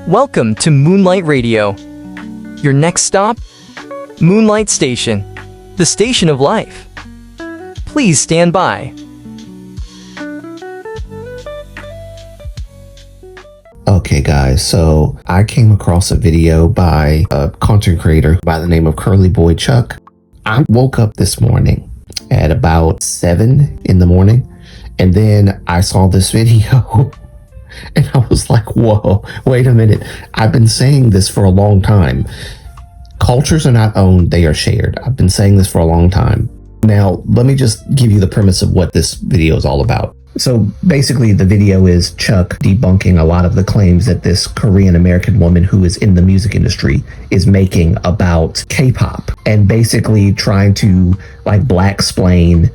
Welcome to Moonlight Radio. Your next stop? Moonlight Station, the station of life. Please stand by. Okay guys, so I came across a video by a content creator by the name of Curly Boy Chuck. I woke up this morning at about 7 in the morning, and then I saw this video and I was like, whoa, wait a minute. I've been saying this for a long time. Cultures are not owned, they are shared. I've been saying this for a long time. Now, let me just give you the premise of what this video is all about. So basically the video is Chuck debunking a lot of the claims that this Korean American woman who is in the music industry is making about K-pop, and basically trying to black-splain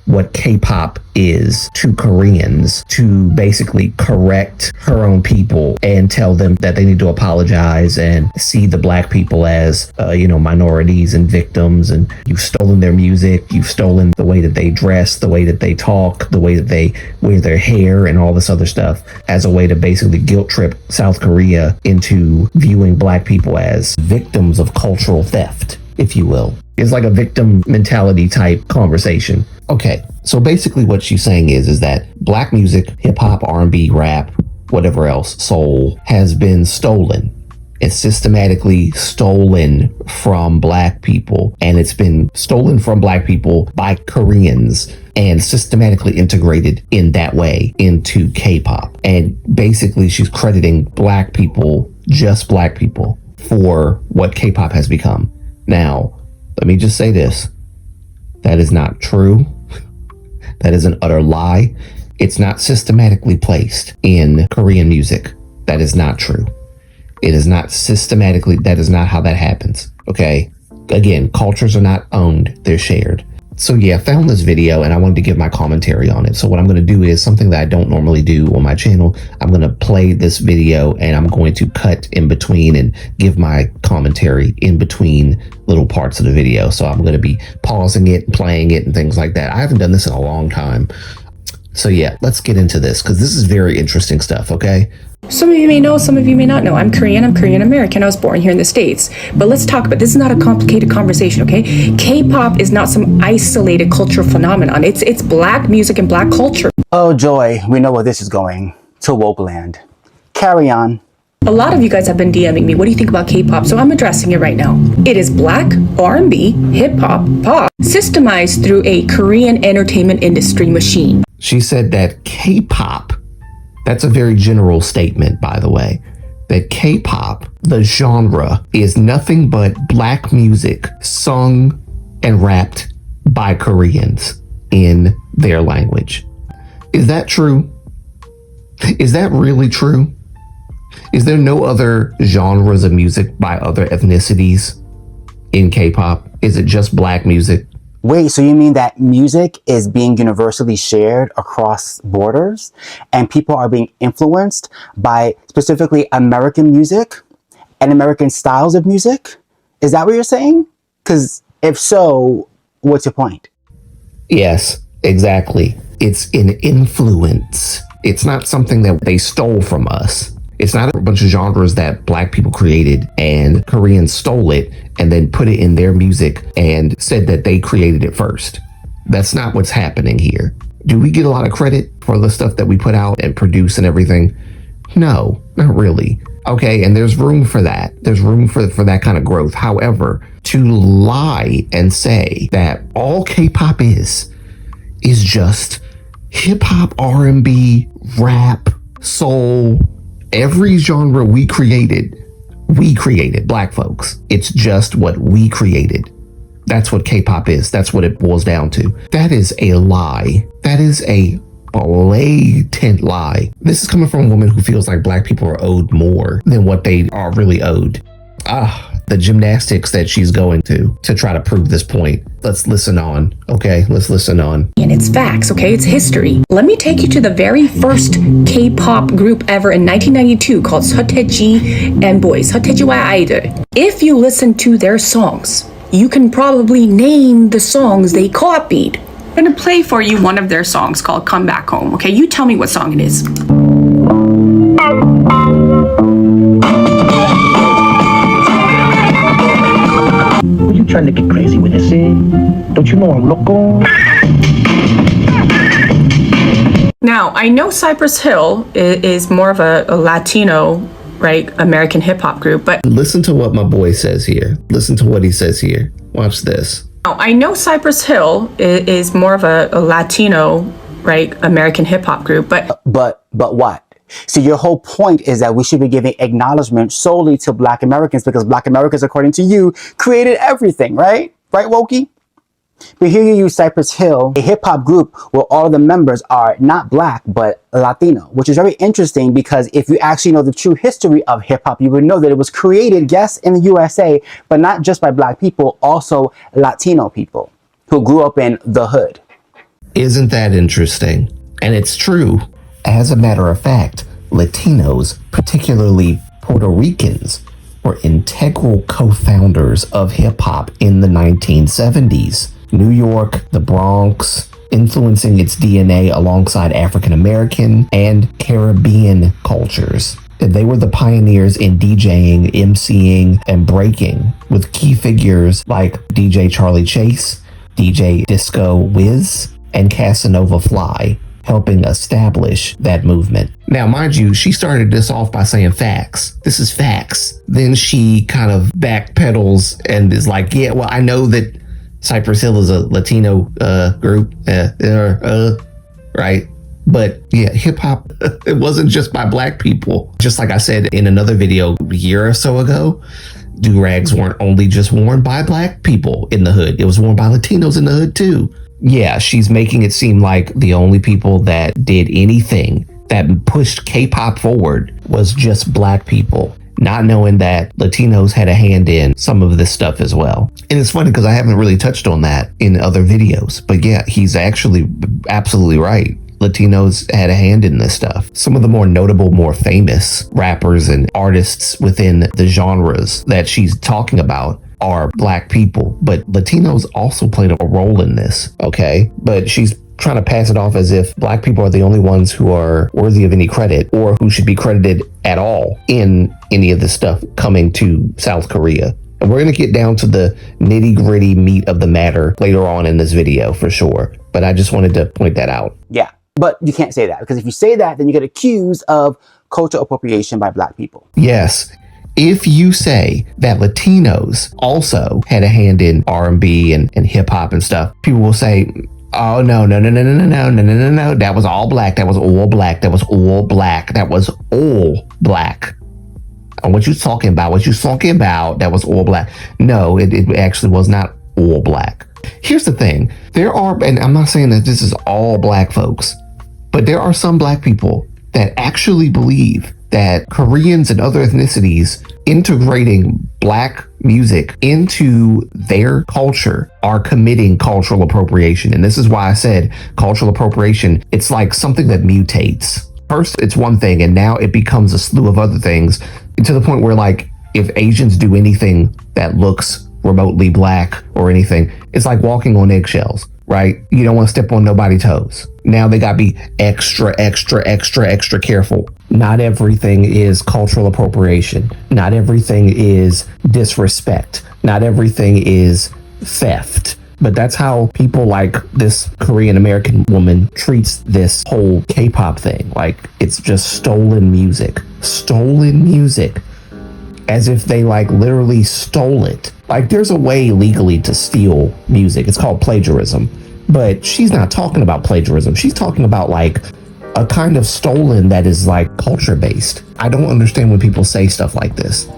what K-pop is to Koreans, to basically correct her own people and tell them that they need to apologize and see the black people as minorities and victims, and you've stolen their music, you've stolen the way that they dress, the way that they talk, the way that they wear their hair, and all this other stuff, as a way to basically guilt trip South Korea into viewing black people as victims of cultural theft, if you will. It's like a victim mentality type conversation. Okay, so basically what she's saying is that black music, hip-hop, R&B, rap, whatever else, soul, has been stolen. It's systematically stolen from black people, and it's been stolen from black people by Koreans and systematically integrated in that way into K-pop. And basically she's crediting black people, just black people, for what K-pop has become. Now, let me just say this. That is not true. That is an utter lie. It's not systematically placed in Korean music. That is not true. It is not systematically, that is not how that happens. Okay? Again, cultures are not owned, they're shared. So yeah, I found this video and I wanted to give my commentary on it. So what I'm going to do is something that I don't normally do on my channel. I'm going to play this video and I'm going to cut in between and give my commentary in between little parts of the video. So I'm going to be pausing it, playing it, and things like that. I haven't done this in a long time. So yeah, let's get into this because this is very interesting stuff, okay? Some of you may know, some of you may not know. I'm Korean American. I was born here in the States. But let's talk about, this is not a complicated conversation, okay? K-pop is not some isolated cultural phenomenon. It's black music and black culture. Oh, Joy, we know where this is going. To woke land. Carry on. A lot of you guys have been DMing me, what do you think about K-pop? So I'm addressing it right now. It is black R&B, hip-hop, pop, systemized through a Korean entertainment industry machine. She said that K-pop, that's a very general statement, by the way, that K-pop, the genre, is nothing but black music sung and rapped by Koreans in their language. Is that true? Is that really true? Is there no other genres of music by other ethnicities in K-pop? Is it just black music? Wait, so you mean that music is being universally shared across borders and people are being influenced by specifically American music and American styles of music? Is that what you're saying? Because if so, what's your point? Yes, exactly. It's an influence. It's not something that they stole from us. It's not a bunch of genres that black people created and Koreans stole it and then put it in their music and said that they created it first. That's not what's happening here. Do we get a lot of credit for the stuff that we put out and produce and everything? No, not really. Okay, and there's room for that. There's room for that kind of growth. However, to lie and say that all K-pop is just hip-hop, R&B, rap, soul, every genre we created, black folks. It's just what we created. That's what K-pop is. That's what it boils down to. That is a lie. That is a blatant lie. This is coming from a woman who feels like black people are owed more than what they are really owed. The gymnastics that she's going to try to prove this point. Let's listen on, okay? Let's listen on. And it's facts, okay? It's history. Let me take you to the very first K-pop group ever in 1992 called Seo and Boys, Seo Idol. If you listen to their songs, you can probably name the songs they copied. I'm gonna play for you one of their songs called Come Back Home, okay? You tell me what song it is. trying to get crazy with this, eh? Don't you know I'm loco? Now, I know Cypress Hill is more of a Latino, right, American hip hop group, but Listen to what my boy says here. Listen to what he says here. Watch this. now, I know Cypress Hill is more of a Latino, right, American hip hop group, but But what? So your whole point is that we should be giving acknowledgement solely to Black Americans because Black Americans, according to you, created everything, right? Right, Wokey? But here you use Cypress Hill, a hip hop group where all of the members are not Black, but Latino, which is very interesting because if you actually know the true history of hip hop, you would know that it was created, yes, in the USA, but not just by Black people, also Latino people who grew up in the hood. Isn't that interesting? And it's true. As a matter of fact, Latinos, particularly Puerto Ricans, were integral co-founders of hip-hop in the 1970s. New York, the Bronx, influencing its DNA alongside African American and Caribbean cultures. They were the pioneers in DJing, MCing, and breaking, with key figures like DJ Charlie Chase, DJ Disco Wiz, and Casanova Fly, helping establish that movement. Now, mind you, she started this off by saying facts. This is facts. Then she kind of backpedals and is like, yeah, well, I know that Cypress Hill is a Latino group, right? But yeah, hip hop, it wasn't just by Black people. Just like I said in another video a year or so ago, do-rags weren't only just worn by Black people in the hood. It was worn by Latinos in the hood too. Yeah, she's making it seem like the only people that did anything that pushed K-pop forward was just Black people, not knowing that Latinos had a hand in some of this stuff as well. And it's funny because I haven't really touched on that in other videos, but yeah, he's actually absolutely right. Latinos had a hand in this stuff. Some of the more notable, more famous rappers and artists within the genres that she's talking about are Black people, but Latinos also played a role in this, okay? But she's trying to pass it off as if Black people are the only ones who are worthy of any credit or who should be credited at all in any of this stuff coming to South Korea. And we're going to get down to the nitty gritty meat of the matter later on in this video for sure. But I just wanted to point that out. Yeah, but you can't say that because if you say that, then you get accused of cultural appropriation by Black people. Yes. If you say that Latinos also had a hand in R&B and hip hop and stuff, people will say, oh, no, that was all Black. That was all Black. That was all Black. That was all Black. And what you talking about? That was all Black. No, it actually was not all Black. Here's the thing. There are, and I'm not saying that this is all Black folks, but there are some Black people that actually believe that Koreans and other ethnicities integrating Black music into their culture are committing cultural appropriation. And this is why I said cultural appropriation, it's like something that mutates. First, it's one thing, and now it becomes a slew of other things to the point where, like, if Asians do anything that looks remotely Black or anything, it's like walking on eggshells, right? You don't want to step on nobody's toes. Now they got to be extra careful. Not everything is cultural appropriation. Not everything is disrespect. Not everything is theft. But that's how people like this Korean American woman treats this whole K-pop thing. Like, it's just stolen music. Stolen music. As if they like literally stole it. Like, there's a way legally to steal music. It's called plagiarism. But she's not talking about plagiarism. She's talking about like a kind of stolen that is like culture based. I don't understand when people say stuff like this.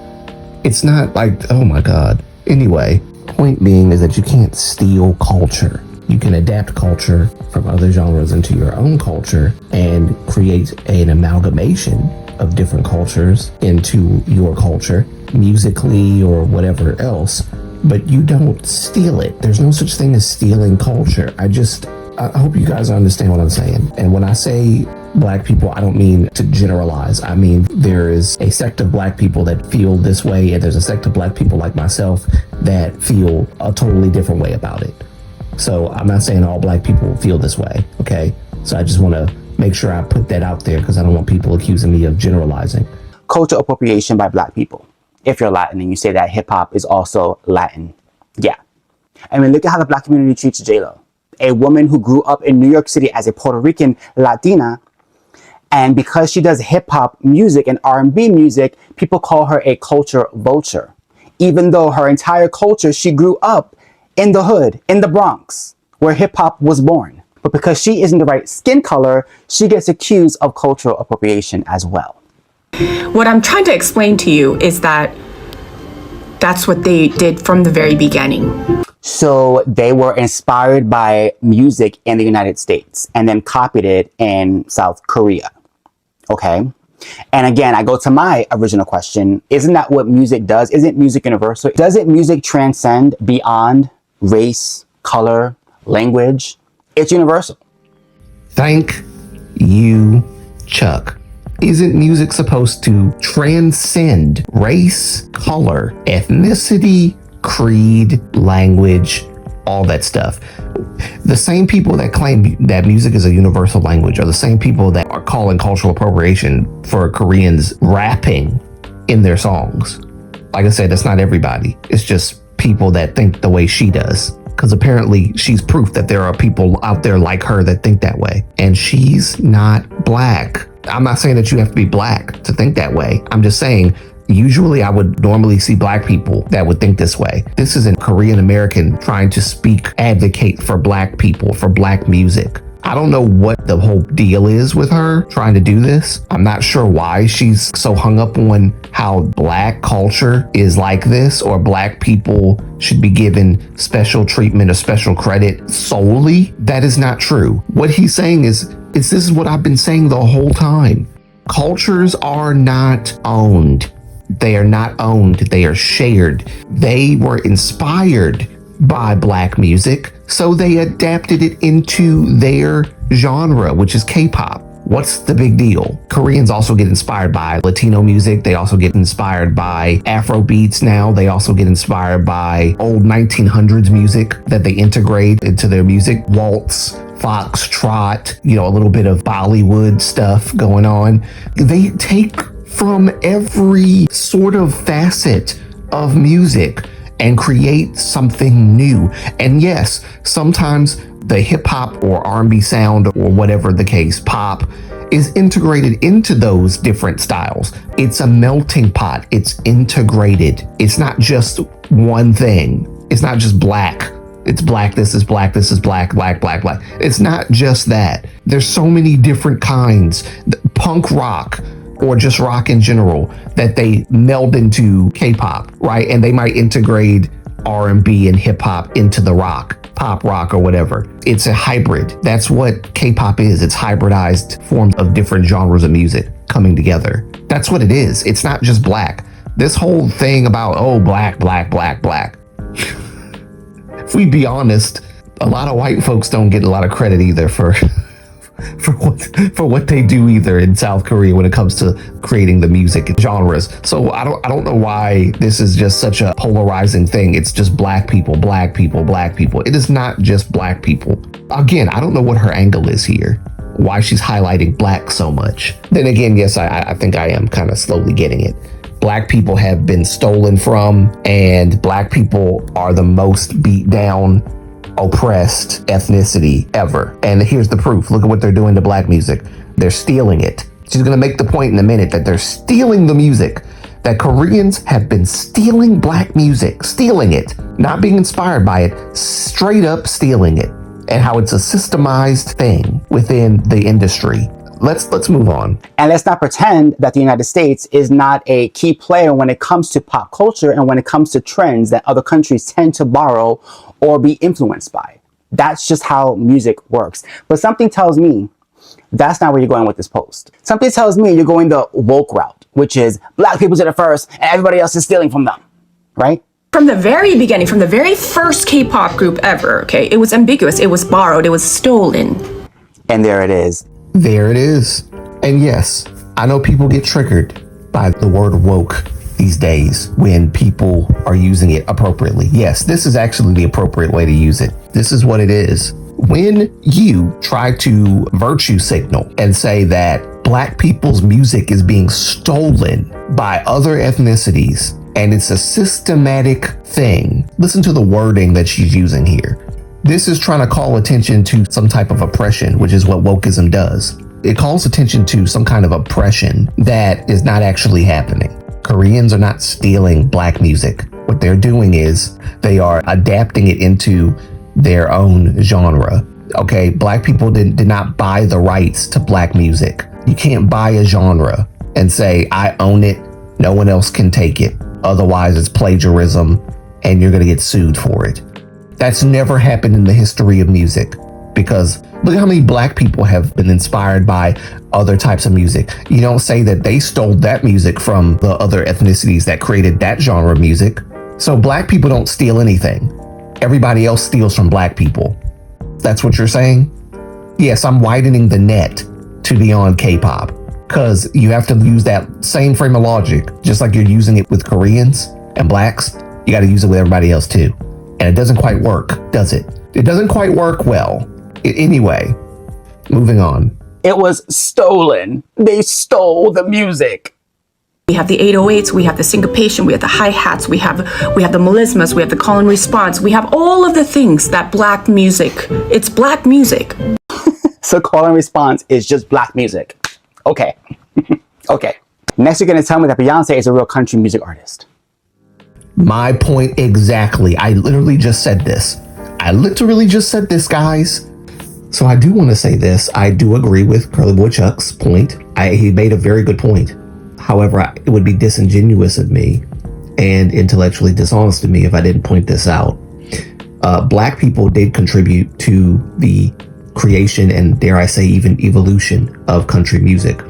It's not like, oh my God. Anyway, point being is that you can't steal culture. You can adapt culture from other genres into your own culture and create an amalgamation of different cultures into your culture, musically or whatever else. But you don't steal it. There's no such thing as stealing culture. I hope you guys understand what I'm saying. And when I say Black people, I don't mean to generalize. I mean, there is a sect of Black people that feel this way, and there's a sect of Black people like myself that feel a totally different way about it. So I'm not saying all Black people feel this way, okay? So I just want to make sure I put that out there because I don't want people accusing me of generalizing. Cultural appropriation by Black people. If you're Latin and you say that hip hop is also Latin. Yeah. I mean, look at how the Black community treats J-Lo, a woman who grew up in New York City as a Puerto Rican Latina. And because she does hip hop music and R&B music, people call her a culture vulture. Even though her entire culture, she grew up in the hood, in the Bronx, where hip hop was born. But because she isn't the right skin color, she gets accused of cultural appropriation as well. What I'm trying to explain to you is that that's what they did from the very beginning. So they were inspired by music in the United States and then copied it in South Korea. Okay? And again, I go to my original question. Isn't that what music does? Isn't music universal? Doesn't music transcend beyond race, color, language? It's universal. Thank you, Chuck. Isn't music supposed to transcend race, color, ethnicity, creed, language, all that stuff? The same people that claim that music is a universal language are the same people that are calling cultural appropriation for Koreans rapping in their songs. Like I said, that's not everybody. It's just people that think the way she does. Because apparently she's proof that there are people out there like her that think that way. And she's not black. I'm not saying that you have to be black to think that way. I'm just saying, usually I would normally see black people that would think this way. This is a Korean American trying to advocate for black people, for black music. I don't know what the whole deal is with her trying to do this. I'm not sure why she's so hung up on how black culture is like this, or black people should be given special treatment or special credit solely. That is not true. What he's saying is this is what I've been saying the whole time. Cultures are not owned. They are not owned. They are shared. They were inspired by black music, so they adapted it into their genre, which is K-pop. What's the big deal? Koreans also get inspired by Latino music. They also get inspired by Afro beats now. They also get inspired by old 1900s music that they integrate into their music. Waltz, foxtrot, a little bit of Bollywood stuff going on. They take from every sort of facet of music and create something new. And yes, sometimes the hip hop or R&B sound or whatever the case, pop, is integrated into those different styles. It's a melting pot. It's integrated. It's not just one thing. It's not just black. It's black, this is black, this is black, black, black, black. It's not just that. There's so many different kinds. Punk rock, or just rock in general, that they meld into K-pop, right? And they might integrate R&B and hip hop into the pop rock or whatever. It's a hybrid. That's what K-pop is. It's hybridized forms of different genres of music coming together. That's what it is. It's not just black. This whole thing about, black, black, black, black. If we be honest, a lot of white folks don't get a lot of credit either for what they do either in South Korea when it comes to creating the music genres. So I don't know why this is just such a polarizing thing. It's just black people, black people, black people. It is not just black people. Again, I don't know what her angle is here, why she's highlighting black so much. Then again, yes, I think I am kind of slowly getting it. Black people have been stolen from, and black people are the most beat down, oppressed ethnicity ever. And here's the proof. Look at what they're doing to black music. They're stealing it. She's going to make the point in a minute that they're stealing the music, that Koreans have been stealing black music, stealing it, not being inspired by it, straight up stealing it, and how it's a systemized thing within the industry. Let's move on. And let's not pretend that the United States is not a key player when it comes to pop culture and when it comes to trends that other countries tend to borrow or be influenced by. That's just how music works. But something tells me that's not where you're going with this post. Something tells me you're going the woke route, which is black people did it first and everybody else is stealing from them, right? From the very beginning, from the very first K-pop group ever, okay, it was ambiguous, it was borrowed, it was stolen. And there it is. There it is. And yes, I know people get triggered by the word woke these days when people are using it appropriately. Yes, this is actually the appropriate way to use it. This is what it is. When you try to virtue signal and say that black people's music is being stolen by other ethnicities, And it's a systematic thing. Listen to the wording that she's using here. This is trying to call attention to some type of oppression, which is what wokeism does. It calls attention to some kind of oppression that is not actually happening. Koreans are not stealing black music. What they're doing is they are adapting it into their own genre. Okay, black people did not buy the rights to black music. You can't buy a genre and say, I own it, no one else can take it. Otherwise, it's plagiarism and you're going to get sued for it. That's never happened in the history of music, because look at how many black people have been inspired by other types of music. You don't say that they stole that music from the other ethnicities that created that genre of music. So black people don't steal anything. Everybody else steals from black people. That's what you're saying? Yes, I'm widening the net to beyond K-pop, because you have to use that same frame of logic. Just like you're using it with Koreans and blacks, you got to use it with everybody else too. And it doesn't quite work, does it? It doesn't quite work well. Anyway, moving on. It was stolen. They stole the music. We have the 808s, we have the syncopation, we have the hi-hats, we have the melismas, we have the call and response, we have all of the things that black music, it's black music. So call and response is just black music. Okay. Okay. Next you're gonna tell me that Beyonce is a real country music artist. My point exactly. I literally just said this. Guys. So I do want to say this. I do agree with Curly Boy Chuck's point. He made a very good point. However, it would be disingenuous of me and intellectually dishonest of me if I didn't point this out. Black people did contribute to the creation and, dare I say, even evolution of country music,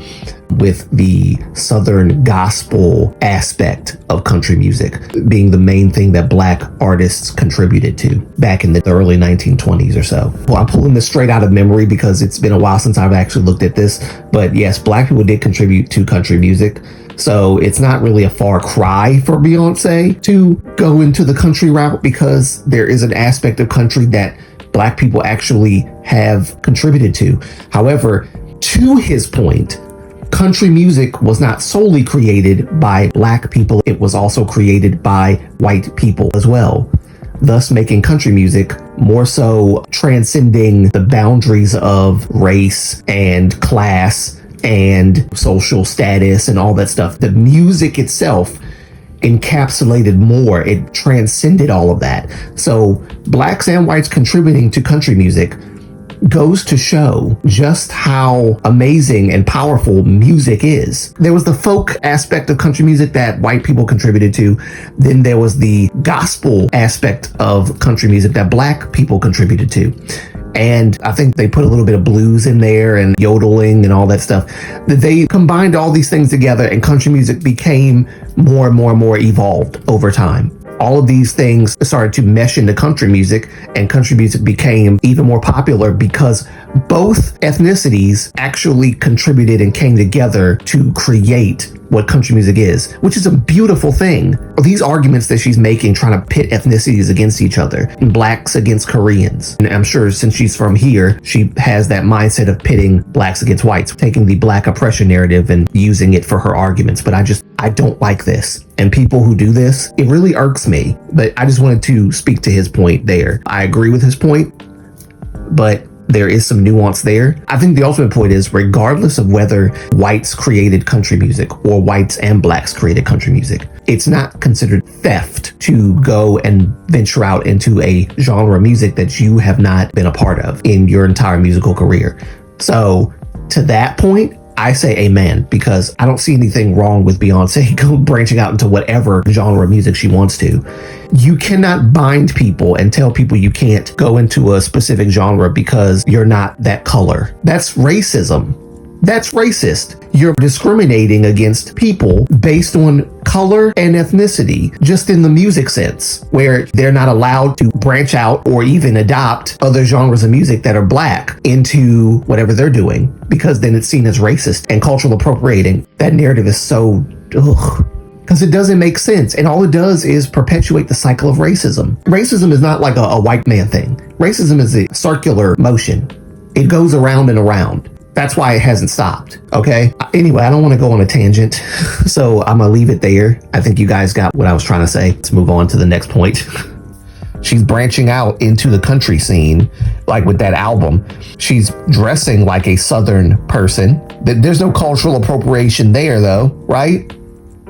with the Southern gospel aspect of country music being the main thing that black artists contributed to back in the early 1920s or so. Well, I'm pulling this straight out of memory because it's been a while since I've actually looked at this, but yes, black people did contribute to country music. So it's not really a far cry for Beyonce to go into the country route, because there is an aspect of country that black people actually have contributed to. However, to his point, country music was not solely created by black people. It was also created by white people as well, thus making country music more so transcending the boundaries of race and class and social status and all that stuff. The music itself encapsulated more. It transcended all of that. So blacks and whites contributing to country music goes to show just how amazing and powerful music is. There was the folk aspect of country music that white people contributed to. Then there was the gospel aspect of country music that black people contributed to. And I think they put a little bit of blues in there and yodeling and all that stuff. They combined all these things together, and country music became more and more and more evolved over time. All of these things started to mesh into country music, and country music became even more popular because both ethnicities actually contributed and came together to create what country music is, which is a beautiful thing. These arguments that she's making, trying to pit ethnicities against each other, blacks against Koreans. And I'm sure since she's from here, she has that mindset of pitting blacks against whites, taking the black oppression narrative and using it for her arguments. But I don't like this. And people who do this, it really irks me. But I just wanted to speak to his point there. I agree with his point, but there is some nuance there. I think the ultimate point is, regardless of whether whites created country music or whites and blacks created country music, it's not considered theft to go and venture out into a genre of music that you have not been a part of in your entire musical career. So to that point, I say amen, because I don't see anything wrong with Beyonce branching out into whatever genre of music she wants to. You cannot bind people and tell people you can't go into a specific genre because you're not that color. That's racism. That's racist. You're discriminating against people based on color and ethnicity, just in the music sense, where they're not allowed to branch out or even adopt other genres of music that are black into whatever they're doing, because then it's seen as racist and cultural appropriating. That narrative is so, because it doesn't make sense. And all it does is perpetuate the cycle of racism. Racism is not like a white man thing. Racism is a circular motion. It goes around and around. That's why it hasn't stopped, okay? Anyway, I don't want to go on a tangent, so I'm gonna leave it there. I think you guys got what I was trying to say. Let's move on to the next point. She's branching out into the country scene, like with that album. She's dressing like a Southern person. There's no cultural appropriation there, though, right?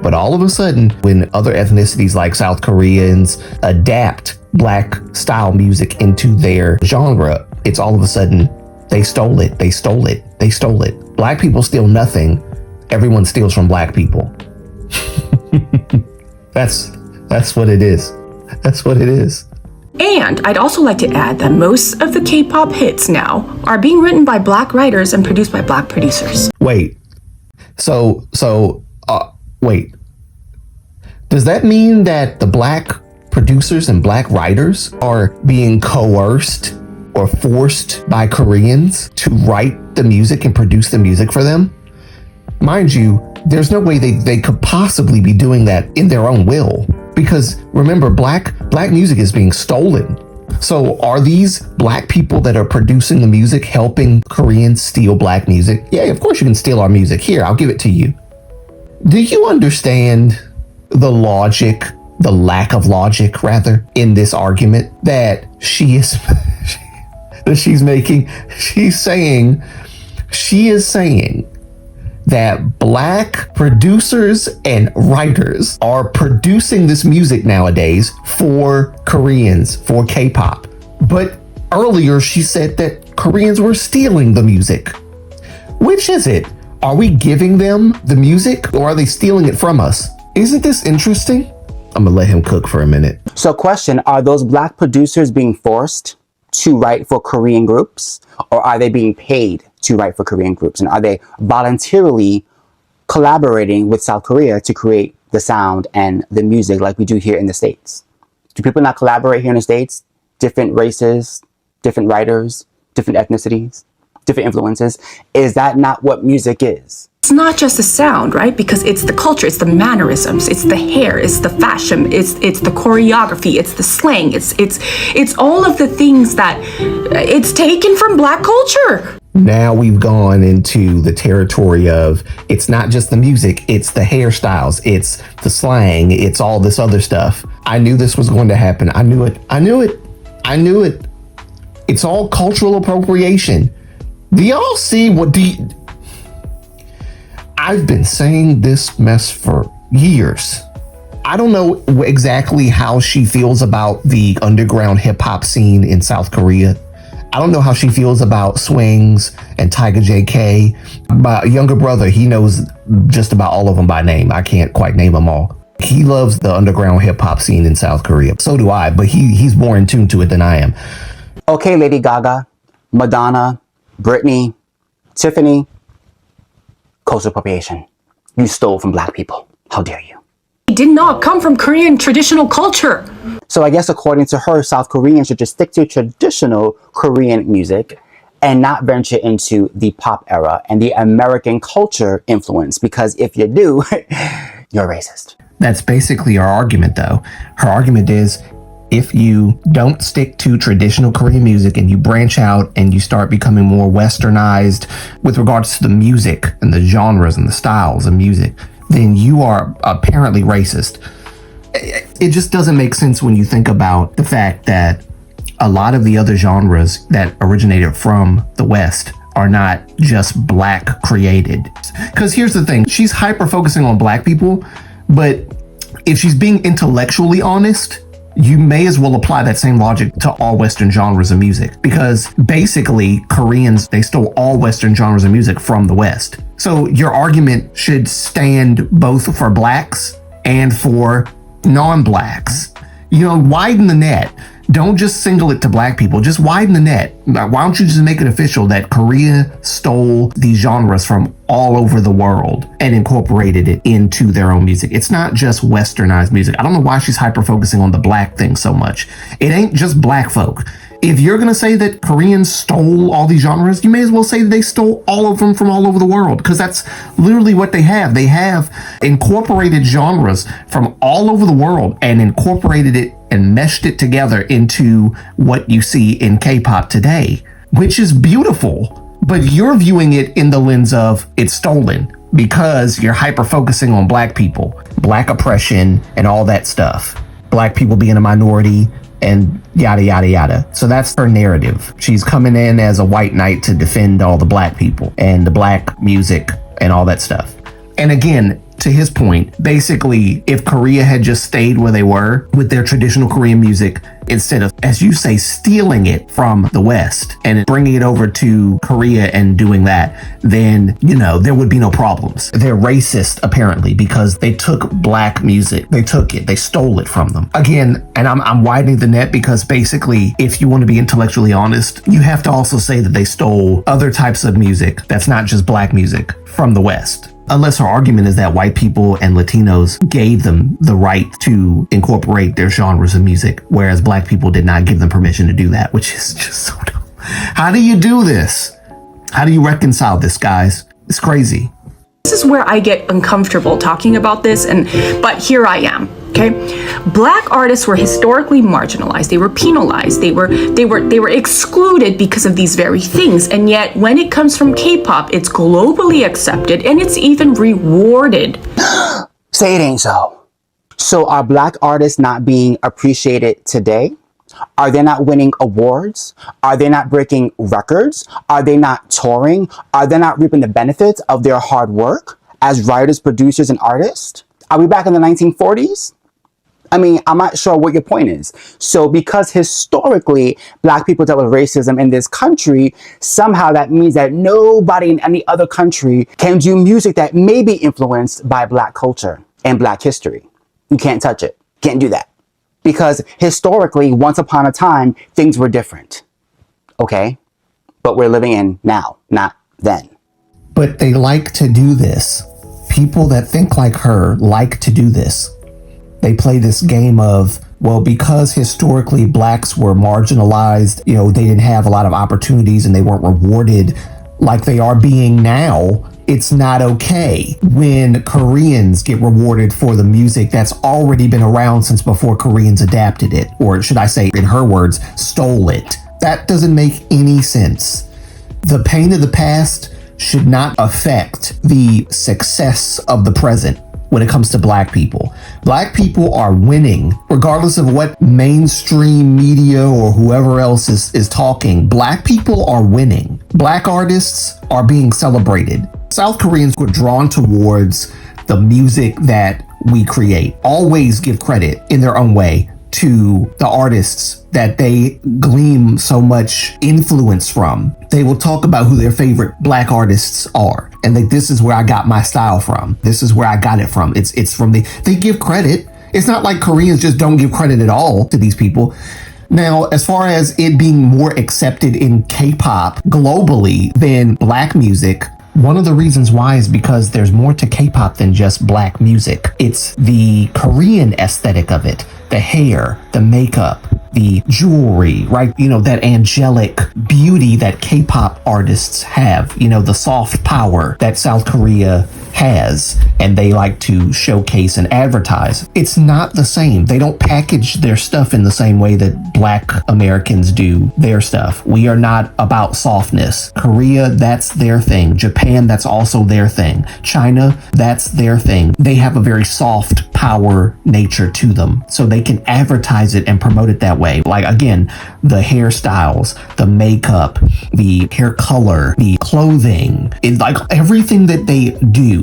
But all of a sudden, when other ethnicities like South Koreans adapt Black style music into their genre, it's all of a sudden, they stole it, they stole it, they stole it. Black people steal nothing. Everyone steals from Black people. That's what it is. That's what it is. And I'd also like to add that most of the K-pop hits now are being written by Black writers and produced by Black producers. Wait. Wait. Does that mean that the Black producers and Black writers are being coerced or forced by Koreans to write the music and produce the music for them? Mind you, there's no way they could possibly be doing that in their own will. Because remember, black music is being stolen. So are these Black people that are producing the music helping Koreans steal Black music? Yeah, of course you can steal our music. Here, I'll give it to you. Do you understand the logic, the lack of logic rather, in this argument that she is she's making? She is saying that Black producers and writers are producing this music nowadays for Koreans, for K-pop. But earlier she said that Koreans were stealing the music. Which is it? Are we giving them the music or are they stealing it from us? Isn't this interesting? I'm gonna let him cook for a minute. So question, are those Black producers being forced to write for Korean groups, or are they being paid to write for Korean groups? And are they voluntarily collaborating with South Korea to create the sound and the music like we do here in the States? Do people not collaborate here in the States? Different races, different writers, different ethnicities, different influences. Is that not what music is? It's not just the sound, right? Because it's the culture, it's the mannerisms, it's the hair, it's the fashion, it's the choreography, it's the slang, it's all of the things that it's taken from Black culture. Now we've gone into the territory of it's not just the music, it's the hairstyles, it's the slang, it's all this other stuff. I knew this was going to happen. I knew it. It's all cultural appropriation. Do y'all see I've been saying this mess for years. I don't know exactly how she feels about the underground hip hop scene in South Korea. I don't know how she feels about Swings and Tyga JK. My younger brother, he knows just about all of them by name. I can't quite name them all. He loves the underground hip hop scene in South Korea. So do I, but he's more in tune to it than I am. Okay, Lady Gaga, Madonna, Britney, Tiffany, cultural appropriation. You stole from Black people. How dare you? It did not come from Korean traditional culture. So I guess according to her, South Koreans should just stick to traditional Korean music and not venture into the pop era and the American culture influence, because if you do, you're racist. That's basically her argument, though. Her argument is if you don't stick to traditional Korean music and you branch out and you start becoming more westernized with regards to the music and the genres and the styles of music, then you are apparently racist. It just doesn't make sense when you think about the fact that a lot of the other genres that originated from the West are not just Black created. Because here's the thing, she's hyper focusing on Black people, but if she's being intellectually honest, you may as well apply that same logic to all Western genres of music, because basically Koreans, they stole all Western genres of music from the West. So your argument should stand both for Blacks and for non-Blacks. You know, widen the net. Don't just single it to Black people, just widen the net. Why don't you just make it official that Korea stole these genres from all over the world and incorporated it into their own music? It's not just westernized music. I don't know why she's hyper focusing on the Black thing so much. It ain't just Black folk. If you're gonna say that Koreans stole all these genres, you may as well say that they stole all of them from all over the world, because that's literally what they have. They have incorporated genres from all over the world and incorporated it and meshed it together into what you see in K-pop today, which is beautiful. But you're viewing it in the lens of it's stolen because you're hyper focusing on black people, black oppression, and all that stuff. Black people being a minority and yada, yada, yada. So that's her narrative. She's coming in as a white knight to defend all the black people and the black music and all that stuff. And again, to his point, basically, if Korea had just stayed where they were with their traditional Korean music, instead of, as you say, stealing it from the West and bringing it over to Korea and doing that, then, you know, there would be no problems. They're racist, apparently, because they took black music. They took it. They stole it from them. Again, and I'm widening the net because basically, if you want to be intellectually honest, you have to also say that they stole other types of music that's not just black music from the West. Unless her argument is that white people and Latinos gave them the right to incorporate their genres of music, whereas black people did not give them permission to do that, which is just so dumb. How do you do this? How do you reconcile this, guys? It's crazy. This is where I get uncomfortable talking about this, but here I am. Okay, black artists were historically marginalized. They were penalized. They were excluded because of these very things. And yet, when it comes from K-pop, it's globally accepted and it's even rewarded. Say it ain't so. So are black artists not being appreciated today? Are they not winning awards? Are they not breaking records? Are they not touring? Are they not reaping the benefits of their hard work as writers, producers, and artists? Are we back in the 1940s? I mean, I'm not sure what your point is. So because historically, black people dealt with racism in this country, somehow that means that nobody in any other country can do music that may be influenced by black culture and black history. You can't touch it. Can't do that. Because historically, once upon a time, things were different. Okay? But we're living in now, not then. But they like to do this. People that think like her like to do this. They play this game of, well, because historically blacks were marginalized, you know, they didn't have a lot of opportunities and they weren't rewarded like they are being now. It's not okay when Koreans get rewarded for the music that's already been around since before Koreans adapted it, or should I say, in her words, stole it. That doesn't make any sense. The pain of the past should not affect the success of the present. When it comes to black people. Black people are winning, regardless of what mainstream media or whoever else is talking. Black people are winning. Black artists are being celebrated. South Koreans were drawn towards the music that we create. Always give credit in their own way to the artists that they glean so much influence from. They will talk about who their favorite black artists are. And this is where I got my style from. This is where I got it from. It's from they give credit. It's not like Koreans just don't give credit at all to these people. Now, as far as it being more accepted in K-pop globally than black music, one of the reasons why is because there's more to K-pop than just black music. It's the Korean aesthetic of it, the hair, the makeup, the jewelry, right? You know, that angelic beauty that K-pop artists have, you know, the soft power that South Korea has, and they like to showcase and advertise. It's not the same. They don't package their stuff in the same way that black Americans do their stuff. We are not about softness. Korea, that's their thing. Japan, that's also their thing. China, that's their thing. They have a very soft power nature to them, so they can advertise it and promote it that way. Like, again, the hairstyles, the makeup, the hair color, the clothing, like everything that they do,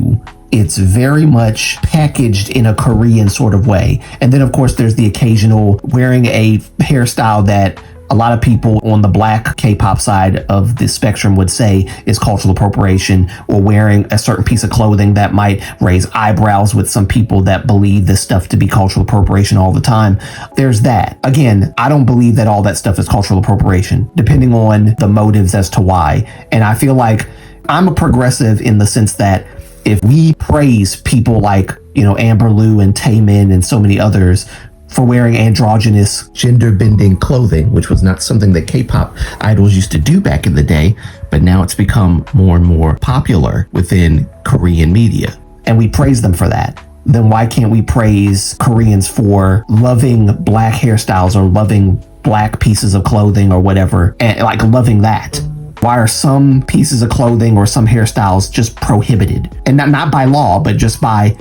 it's very much packaged in a Korean sort of way. And then, of course, there's the occasional wearing a hairstyle that a lot of people on the black K-pop side of the spectrum would say is cultural appropriation, or wearing a certain piece of clothing that might raise eyebrows with some people that believe this stuff to be cultural appropriation all the time. There's that. Again, I don't believe that all that stuff is cultural appropriation, depending on the motives as to why. And I feel like I'm a progressive in the sense that if we praise people like, you know, Amber Liu and Taemin and so many others for wearing androgynous, gender-bending clothing, which was not something that K-pop idols used to do back in the day, but now it's become more and more popular within Korean media. And we praise them for that. Then why can't we praise Koreans for loving black hairstyles or loving black pieces of clothing or whatever, and like loving that? Why are some pieces of clothing or some hairstyles just prohibited? And not by law, but just by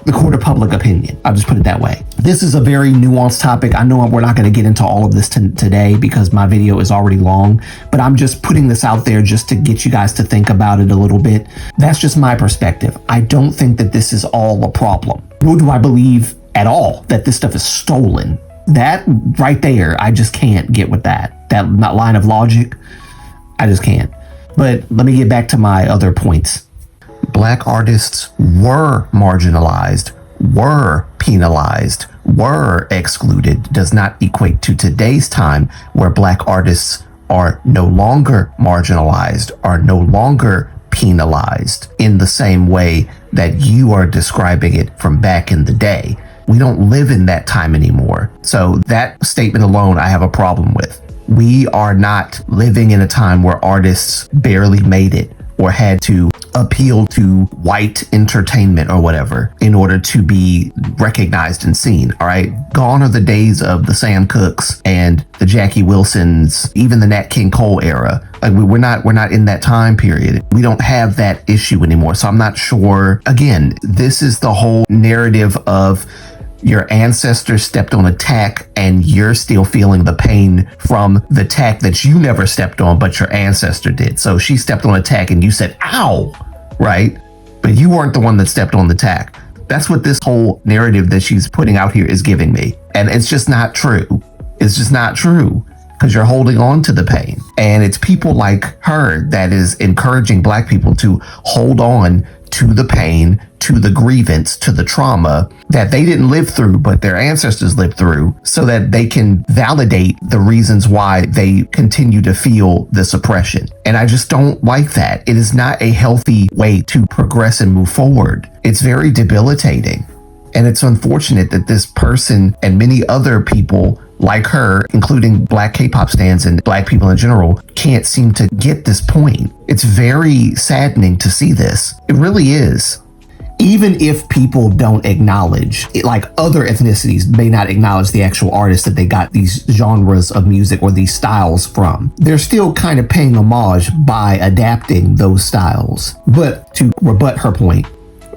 the court of public opinion. I'll just put it that way. This is a very nuanced topic. I know we're not going to get into all of this today because my video is already long, but I'm just putting this out there just to get you guys to think about it a little bit. That's just my perspective. I don't think that this is all a problem. Nor do I believe at all that this stuff is stolen. That right there, I just can't get with that. That line of logic, I just can't. But let me get back to my other points. Black artists were marginalized, were penalized, were excluded, does not equate to today's time where Black artists are no longer marginalized, are no longer penalized in the same way that you are describing it from back in the day. We don't live in that time anymore. So that statement alone, I have a problem with. We are not living in a time where artists barely made it or had to appeal to white entertainment or whatever in order to be recognized and seen. All right. Gone are the days of the Sam Cookes and the Jackie Wilsons, even the Nat King Cole era. Like we're not in that time period. We don't have that issue anymore. So I'm not sure. Again, this is the whole narrative of your ancestors stepped on a tack and you're still feeling the pain from the tack that you never stepped on, but your ancestor did. So she stepped on a tack and you said, ow, right? But you weren't the one that stepped on the tack. That's what this whole narrative that she's putting out here is giving me. And it's just not true. It's just not true because you're holding on to the pain. And it's people like her that is encouraging Black people to hold on to the pain, to the grievance, to the trauma that they didn't live through, but their ancestors lived through, so that they can validate the reasons why they continue to feel this oppression. And I just don't like that. It is not a healthy way to progress and move forward. It's very debilitating. And it's unfortunate that this person and many other people like her, including Black K-pop stans and Black people in general, can't seem to get this point. It's very saddening to see this. It really is. Even if people don't acknowledge it, like other ethnicities may not acknowledge the actual artists that they got these genres of music or these styles from, they're still kind of paying homage by adapting those styles. But to rebut her point,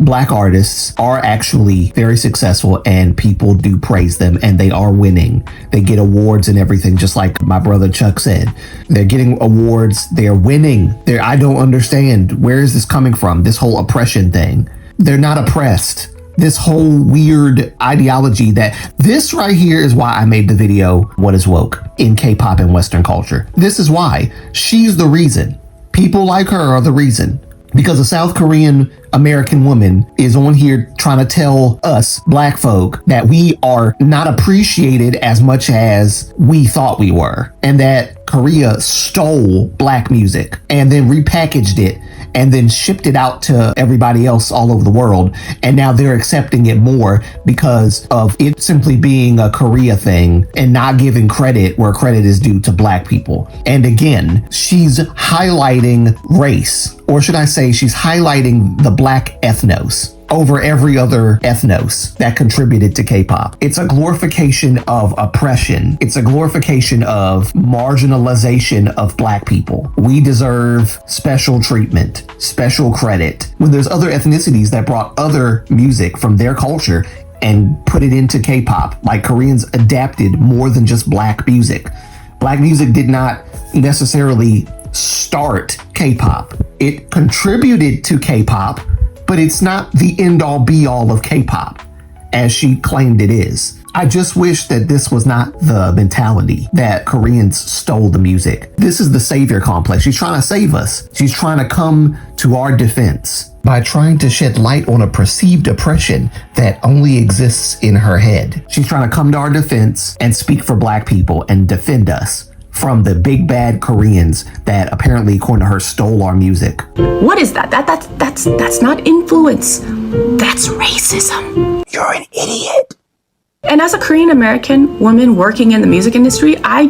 Black artists are actually very successful and people do praise them and they are winning. They get awards and everything, just like my brother Chuck said. They're getting awards. They're winning. I don't understand. Where is this coming from? This whole oppression thing. They're not oppressed. This whole weird ideology that this right here is why I made the video, What is Woke in K-pop and Western culture. This is why. She's the reason. People like her are the reason. Because a South Korean American woman is on here trying to tell us Black folk that we are not appreciated as much as we thought we were, and that Korea stole Black music and then repackaged it and then shipped it out to everybody else all over the world. And now they're accepting it more because of it simply being a Korea thing and not giving credit where credit is due to Black people. And again, she's highlighting race, or should I say she's highlighting the Black ethnos over every other ethnos that contributed to K-pop. It's a glorification of oppression. It's a glorification of marginalization of Black people. We deserve special treatment, special credit, when there's other ethnicities that brought other music from their culture and put it into K-pop. Like Koreans adapted more than just Black music. Black music did not necessarily start K-pop. It contributed to K-pop, but it's not the end-all be-all of K-pop, as she claimed it is. I just wish that this was not the mentality that Koreans stole the music. This is the savior complex. She's trying to save us. She's trying to come to our defense by trying to shed light on a perceived oppression that only exists in her head. She's trying to come to our defense and speak for Black people and defend us from the big bad Koreans that apparently, according to her, stole our music. What is that? That's not influence. That's racism. You're an idiot. And as a Korean American woman working in the music industry, I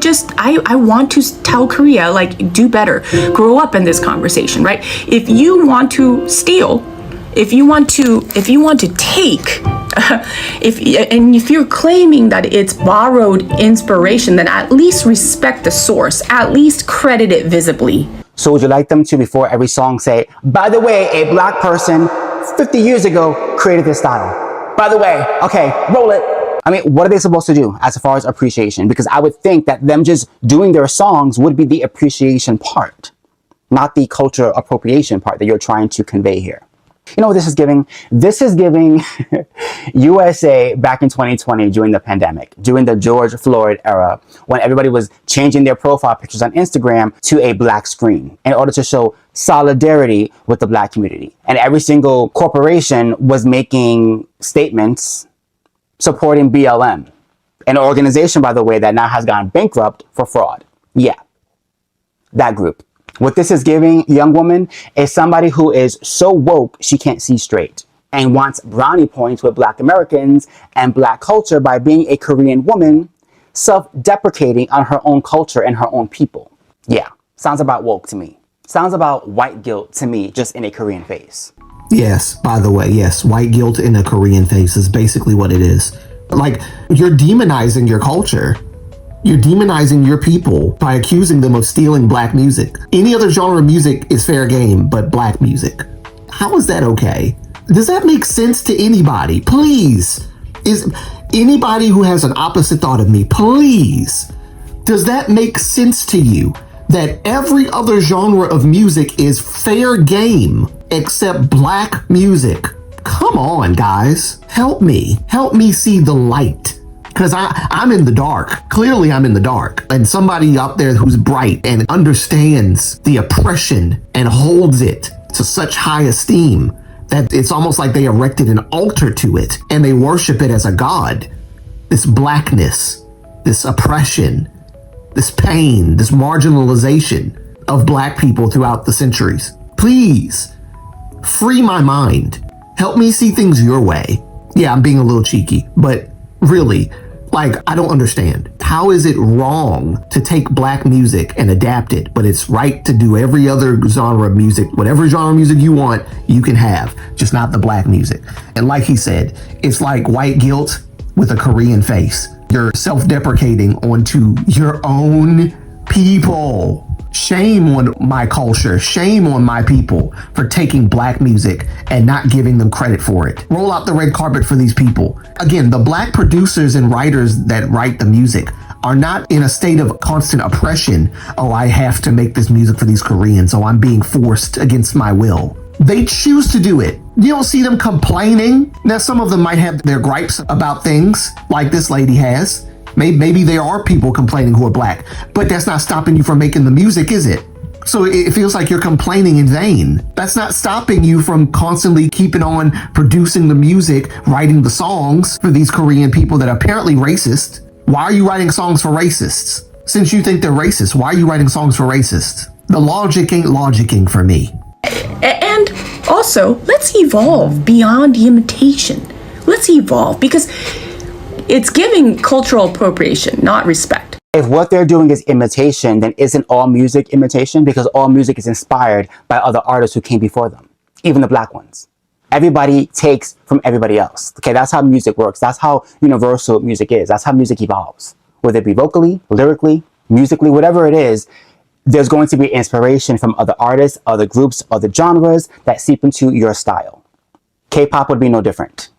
want to tell Korea, like, do better. Grow up in this conversation, right? If you want to steal, if you want to take, if you're claiming that it's borrowed inspiration, then at least respect the source, at least credit it visibly. So would you like them to, before every song, say, by the way, a black person 50 years ago created this style. By the way, okay, roll it. I mean, what are they supposed to do as far as appreciation? Because I would think that them just doing their songs would be the appreciation part, not the culture appropriation part that you're trying to convey here. You know what this is giving? This is giving USA back in 2020 during the pandemic, during the George Floyd era, when everybody was changing their profile pictures on Instagram to a black screen in order to show solidarity with the black community. And every single corporation was making statements supporting BLM, an organization, by the way, that now has gone bankrupt for fraud. Yeah, that group. What this is giving, young woman, is somebody who is so woke she can't see straight and wants brownie points with black Americans and black culture by being a Korean woman, self-deprecating on her own culture and her own people. Yeah, sounds about woke to me. Sounds about white guilt to me, just in a Korean face. Yes, by the way, yes, white guilt in a Korean face is basically what it is. Like, you're demonizing your culture. You're demonizing your people by accusing them of stealing black music. Any other genre of music is fair game, but black music. How is that okay? Does that make sense to anybody? Please. Is anybody who has an opposite thought of me, please. Does that make sense to you? That every other genre of music is fair game except black music? Come on, guys. Help me. Help me see the light. Because I'm in the dark. Clearly, I'm in the dark. And somebody out there who's bright and understands the oppression and holds it to such high esteem that it's almost like they erected an altar to it and they worship it as a god. This blackness, this oppression, this pain, this marginalization of black people throughout the centuries. Please, free my mind. Help me see things your way. Yeah, I'm being a little cheeky, but really, like, I don't understand. How is it wrong to take black music and adapt it, but it's right to do every other genre of music? Whatever genre of music you want, you can have, just not the black music. And like he said, it's like white guilt with a Korean face. You're self-deprecating onto your own people. Shame on my culture, shame on my people for taking black music and not giving them credit for it. Roll out the red carpet for these people. Again, the black producers and writers that write the music are not in a state of constant oppression. Oh, I have to make this music for these Koreans. Oh, I'm being forced against my will. They choose to do it. You don't see them complaining. Now, some of them might have their gripes about things like this lady has. Maybe there are people complaining who are black, but that's not stopping you from making the music, is it? So it feels like you're complaining in vain. That's not stopping you from constantly keeping on producing the music, writing the songs for these Korean people that are apparently racist. Why are you writing songs for racists? Since you think they're racist, why are you writing songs for racists? The logic ain't logicking for me. And also, let's evolve beyond imitation. Let's evolve, because it's giving cultural appropriation, not respect. If what they're doing is imitation, then isn't all music imitation? Because all music is inspired by other artists who came before them, even the black ones. Everybody takes from everybody else. Okay, that's how music works. That's how universal music is. That's how music evolves. Whether it be vocally, lyrically, musically, whatever it is, there's going to be inspiration from other artists, other groups, other genres that seep into your style. K-pop would be no different.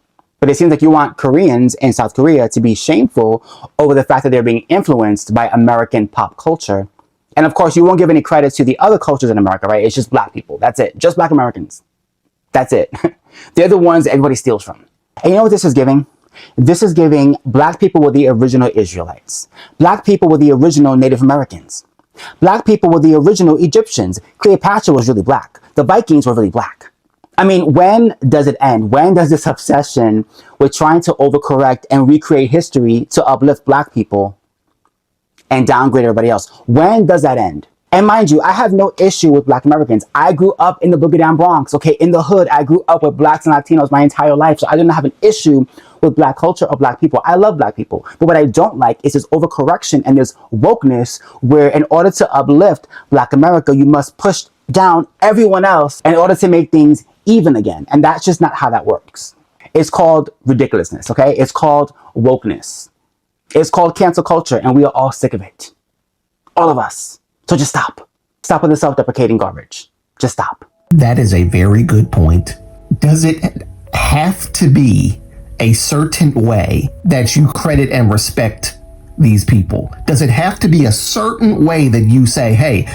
But it seems like you want Koreans in South Korea to be shameful over the fact that they're being influenced by American pop culture. And of course, you won't give any credit to the other cultures in America, right? It's just black people. That's it. Just black Americans. That's it. They're the ones everybody steals from. And you know what this is giving? This is giving black people were the original Israelites. Black people were the original Native Americans. Black people were the original Egyptians. Cleopatra was really black. The Vikings were really black. I mean, when does it end? When does this obsession with trying to overcorrect and recreate history to uplift black people and downgrade everybody else? When does that end? And mind you, I have no issue with black Americans. I grew up in the Boogie Down Bronx, okay? In the hood, I grew up with blacks and Latinos my entire life, so I didn't have an issue with black culture or black people. I love black people. But what I don't like is this overcorrection and this wokeness where in order to uplift black America, you must push down everyone else in order to make things even again. And that's just not how that works. It's called ridiculousness, okay? It's called wokeness. It's called cancel culture, and we are all sick of it. All of us. So just stop. Stop with the self-deprecating garbage. Just stop. That is a very good point. Does it have to be a certain way that you credit and respect these people? Does it have to be a certain way that you say, hey,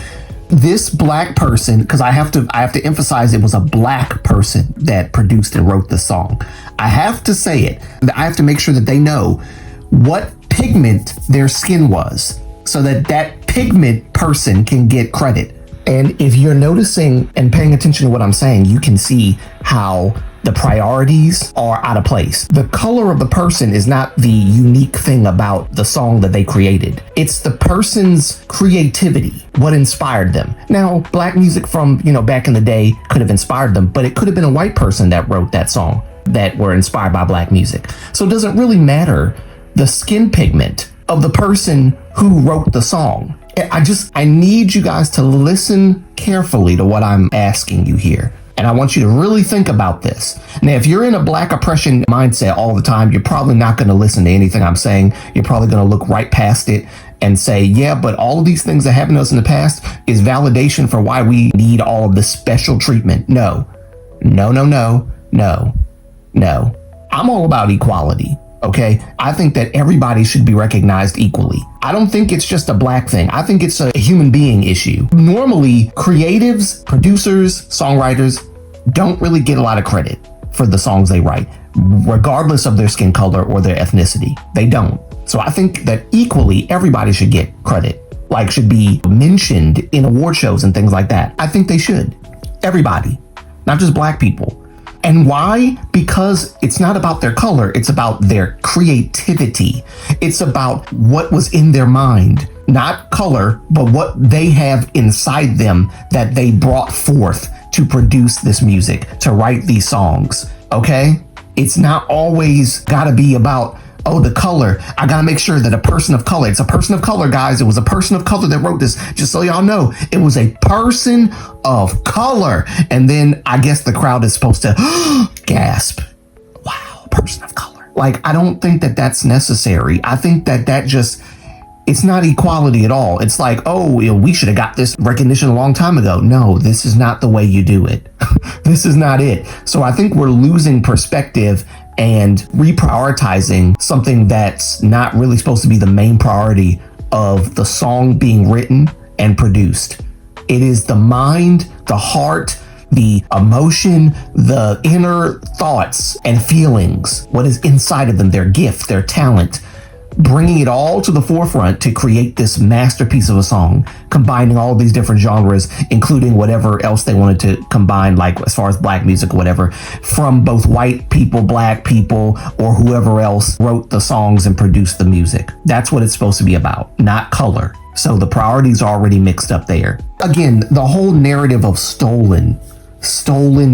this black person, because I have to emphasize it was a black person that produced and wrote the song. I have to say it. I have to make sure that they know what pigment their skin was so that that pigment person can get credit. And if you're noticing and paying attention to what I'm saying, you can see how the priorities are out of place. The color of the person is not the unique thing about the song that they created. It's the person's creativity, what inspired them. Now, black music from, back in the day could have inspired them, but it could have been a white person that wrote that song that were inspired by black music. So it doesn't really matter the skin pigment of the person who wrote the song. I need you guys to listen carefully to what I'm asking you here. And I want you to really think about this. Now, if you're in a black oppression mindset all the time, you're probably not going to listen to anything I'm saying. You're probably going to look right past it and say, yeah, but all of these things that happened to us in the past is validation for why we need all of this special treatment. No. I'm all about equality. Okay, I think that everybody should be recognized equally. I don't think it's just a black thing. I think it's a human being issue. Normally, creatives, producers, songwriters don't really get a lot of credit for the songs they write, regardless of their skin color or their ethnicity. They don't. So I think that equally, everybody should get credit, like should be mentioned in award shows and things like that. I think they should. Everybody, not just black people. And why? Because it's not about their color, it's about their creativity. It's about what was in their mind, not color, but what they have inside them that they brought forth to produce this music, to write these songs, okay? It's not always gotta be about, oh, the color. I gotta make sure that a person of color, it's a person of color, guys. It was a person of color that wrote this. Just so y'all know, it was a person of color. And then I guess the crowd is supposed to gasp. Wow, a person of color. Like, I don't think that that's necessary. I think that it's not equality at all. It's like, oh, we should have got this recognition a long time ago. No, this is not the way you do it. This is not it. So I think we're losing perspective and reprioritizing something that's not really supposed to be the main priority of the song being written and produced. It is the mind, the heart, the emotion, the inner thoughts and feelings, what is inside of them, their gift, their talent, bringing it all to the forefront to create this masterpiece of a song, combining all these different genres, including whatever else they wanted to combine, like as far as black music, whatever, from both white people, black people, or whoever else wrote the songs and produced the music. That's what it's supposed to be about, not color. So the priorities are already mixed up there. Again, the whole narrative of stolen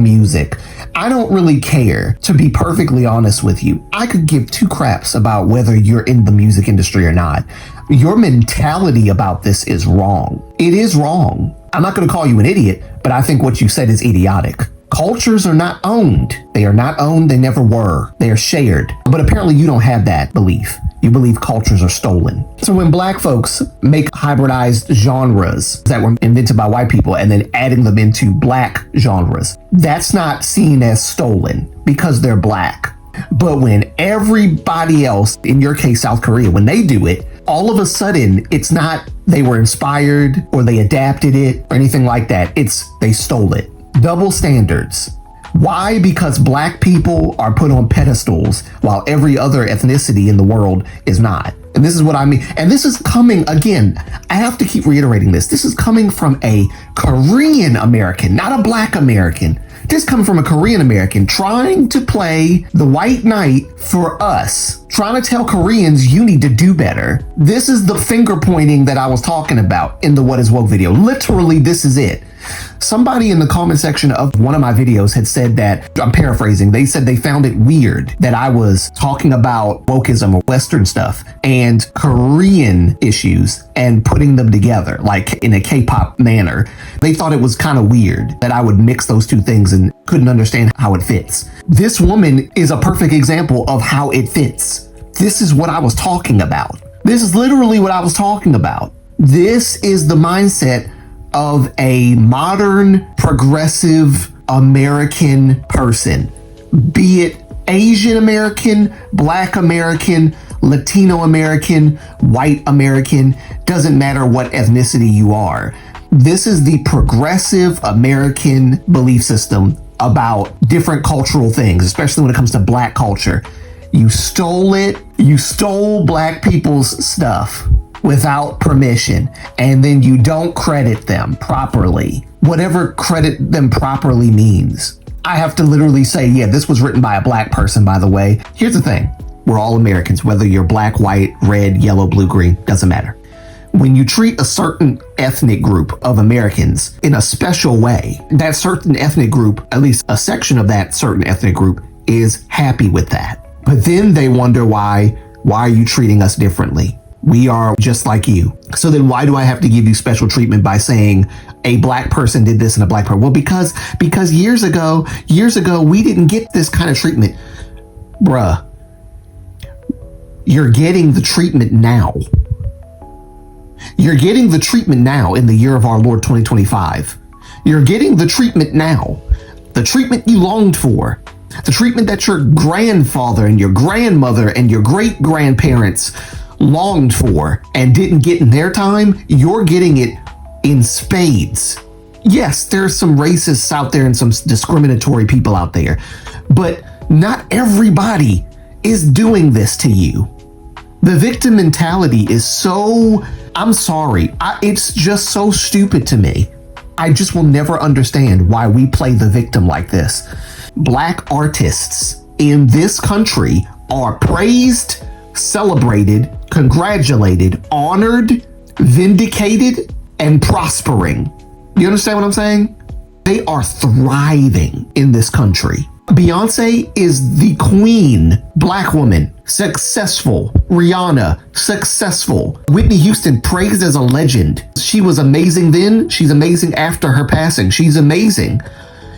music. I don't really care, to be perfectly honest with you. I could give two craps about whether you're in the music industry or not. Your mentality about this is wrong. It is wrong. I'm not going to call you an idiot, but I think what you said is idiotic. Cultures are not owned. They are not owned. They never were. They are shared. But apparently you don't have that belief. You believe cultures are stolen. So when black folks make hybridized genres that were invented by white people and then adding them into black genres, that's not seen as stolen because they're black. But when everybody else, in your case, South Korea, when they do it, all of a sudden, it's not they were inspired or they adapted it or anything like that. It's they stole it. Double standards. Why? Because black people are put on pedestals while every other ethnicity in the world is not. And this is what I mean. And this is coming, again, I have to keep reiterating this. This is coming from a Korean American, not a black American. This is coming from a Korean American trying to play the white knight for us, trying to tell Koreans you need to do better. This is the finger pointing that I was talking about in the What Is Woke video. Literally, this is it. Somebody in the comment section of one of my videos had said that, I'm paraphrasing, they said they found it weird that I was talking about wokeism or Western stuff and Korean issues and putting them together, like in a K-pop manner. They thought it was kind of weird that I would mix those two things and couldn't understand how it fits. This woman is a perfect example of how it fits. This is what I was talking about. This is literally what I was talking about. This is the mindset of a modern, progressive American person, be it Asian American, Black American, Latino American, white American, doesn't matter what ethnicity you are. This is the progressive American belief system about different cultural things, especially when it comes to Black culture. You stole it. You stole Black people's stuff without permission, and then you don't credit them properly. Whatever credit them properly means. I have to literally say, yeah, this was written by a Black person, by the way. Here's the thing. We're all Americans, whether you're black, white, red, yellow, blue, green, doesn't matter. When you treat a certain ethnic group of Americans in a special way, that certain ethnic group, at least a section of that certain ethnic group, is happy with that. But then they wonder why are you treating us differently? We are just like you. So then why do I have to give you special treatment by saying a Black person did this and a Black person? Well, because years ago, we didn't get this kind of treatment. Bruh, you're getting the treatment now. You're getting the treatment now in the year of our Lord 2025. You're getting the treatment now. The treatment you longed for. The treatment that your grandfather and your grandmother and your great-grandparents longed for and didn't get in their time, you're getting it in spades. Yes, there's some racists out there and some discriminatory people out there, but not everybody is doing this to you. The victim mentality is so, I'm sorry, it's just so stupid to me. I just will never understand why we play the victim like this. Black artists in this country are praised, celebrated, congratulated, honored, vindicated, and prospering. You understand what I'm saying? They are thriving in this country. Beyonce is the queen, Black woman, successful. Rihanna, successful. Whitney Houston, praised as a legend. She was amazing then. She's amazing after her passing. She's amazing.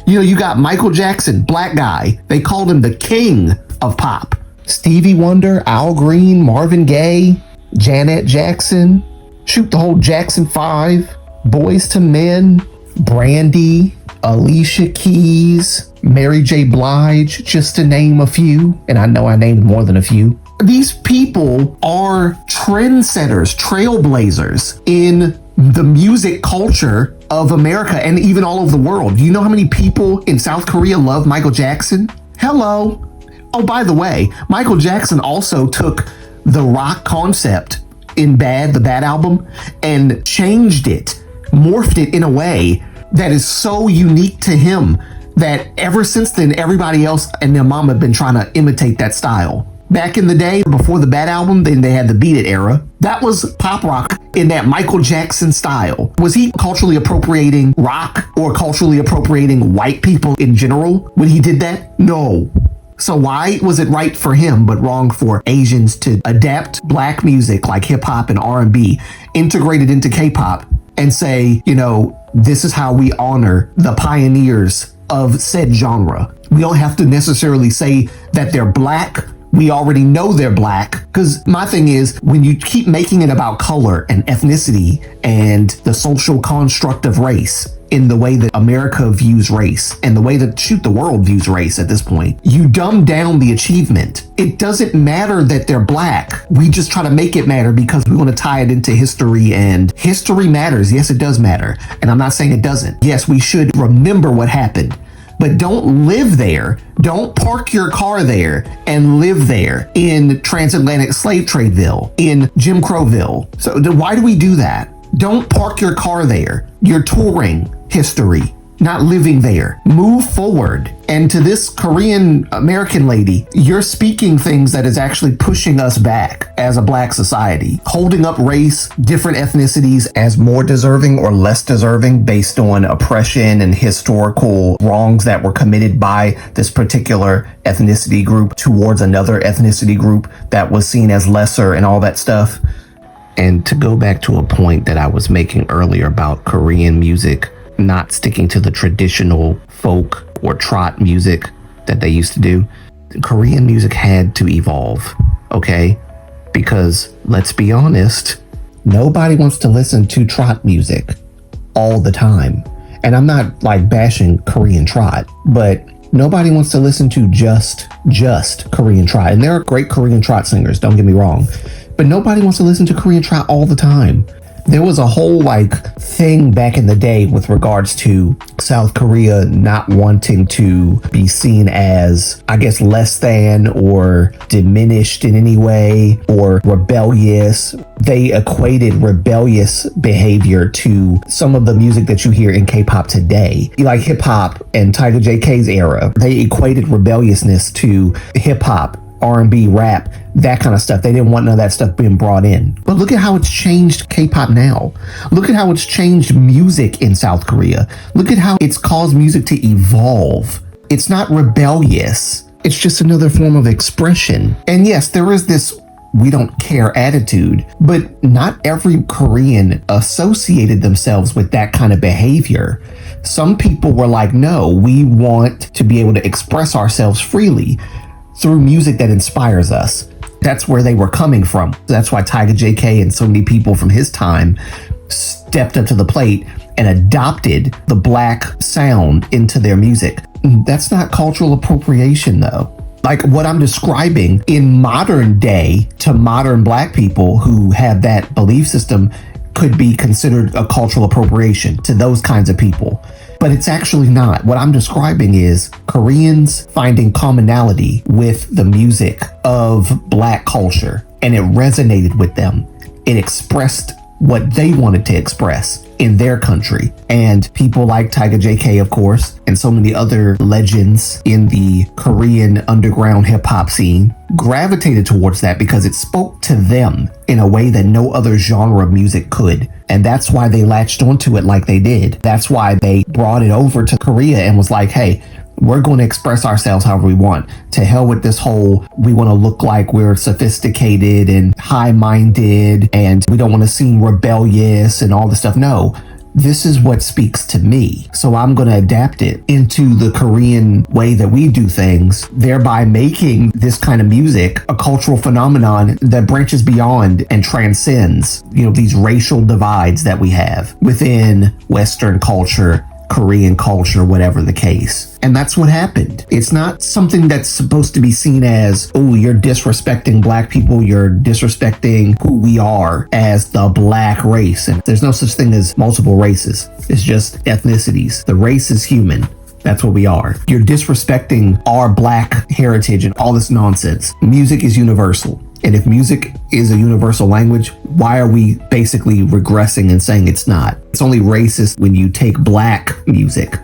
You know, you got Michael Jackson, Black guy. They called him the king of pop. Stevie Wonder, Al Green, Marvin Gaye, Janet Jackson, shoot the whole Jackson 5, Boys to Men, Brandy, Alicia Keys, Mary J. Blige, just to name a few. And I know I named more than a few. These people are trendsetters, trailblazers in the music culture of America and even all over the world. Do you know how many people in South Korea love Michael Jackson? Hello. Oh, by the way, Michael Jackson also took the rock concept in the Bad album, and changed it, morphed it in a way that is so unique to him that ever since then, everybody else and their mom have been trying to imitate that style. Back in the day, before the Bad album, then they had the Beat It era. That was pop rock in that Michael Jackson style. Was he culturally appropriating rock or culturally appropriating white people in general when he did that? No. So why was it right for him but wrong for Asians to adapt Black music like hip hop and R&B, integrate it into K-pop, and say, you know, this is how we honor the pioneers of said genre? We don't have to necessarily say that they're Black. We already know they're Black. Because my thing is, when you keep making it about color and ethnicity and the social construct of race in the way that America views race and the way that the world views race at this point, you dumb down the achievement. It doesn't matter that they're Black. We just try to make it matter because we want to tie it into history, and history matters. Yes, it does matter. And I'm not saying it doesn't. Yes, we should remember what happened. But don't live there. Don't park your car there and live there in transatlantic slave tradeville, in Jim Crowville. So why do we do that? Don't park your car there. You're touring history, not living there. Move forward. And to this Korean American lady, you're speaking things that is actually pushing us back as a Black society, holding up race, different ethnicities as more deserving or less deserving based on oppression and historical wrongs that were committed by this particular ethnicity group towards another ethnicity group that was seen as lesser and all that stuff. And to go back to a point that I was making earlier about Korean music not sticking to the traditional folk or trot music that they used to do, Korean music had to evolve, okay? Because let's be honest, nobody wants to listen to trot music. all the time. And I'm not like bashing Korean trot, but nobody wants to listen to just Korean trot. And there are great Korean trot singers, don't get me wrong, but nobody wants to listen to Korean trot all the time. There was a whole like thing back in the day with regards to South Korea not wanting to be seen as, I guess, less than or diminished in any way or rebellious. They equated rebellious behavior to some of the music that you hear in K-pop today. Like hip hop and Tiger JK's era, they equated rebelliousness to hip hop, R&B, rap, that kind of stuff. They didn't want none of that stuff being brought in. But look at how it's changed K-pop now. Look at how it's changed music in South Korea. Look at how it's caused music to evolve. It's not rebellious. It's just another form of expression. And yes, there is this we don't care attitude, but not every Korean associated themselves with that kind of behavior. Some people were like, no, we want to be able to express ourselves freely through music that inspires us. That's where they were coming from. That's why Tiger JK and so many people from his time stepped up to the plate and adopted the black sound into their music. That's not cultural appropriation though. Like what I'm describing in modern day to modern black people who have that belief system could be considered a cultural appropriation to those kinds of people. But it's actually not. What I'm describing is Koreans finding commonality with the music of black culture, and it resonated with them. It expressed what they wanted to express in their country. And people like Tiger JK, of course, and so many other legends in the Korean underground hip hop scene gravitated towards that because it spoke to them in a way that no other genre of music could. And that's why they latched onto it like they did. That's why they brought it over to Korea and was like, hey, we're going to express ourselves however we want. To hell with this whole, we want to look like we're sophisticated and high-minded and we don't want to seem rebellious and all this stuff. No, this is what speaks to me. So I'm going to adapt it into the Korean way that we do things, thereby making this kind of music a cultural phenomenon that branches beyond and transcends, these racial divides that we have within Western culture, Korean culture, whatever the case. And that's what happened. It's not something that's supposed to be seen as, oh, you're disrespecting black people, you're disrespecting who we are as the black race. And there's no such thing as multiple races. It's just ethnicities. The race is human. That's what we are. You're disrespecting our black heritage and all this nonsense. Music is universal. And if music is a universal language, why are we basically regressing and saying it's not? It's only racist when you take black music,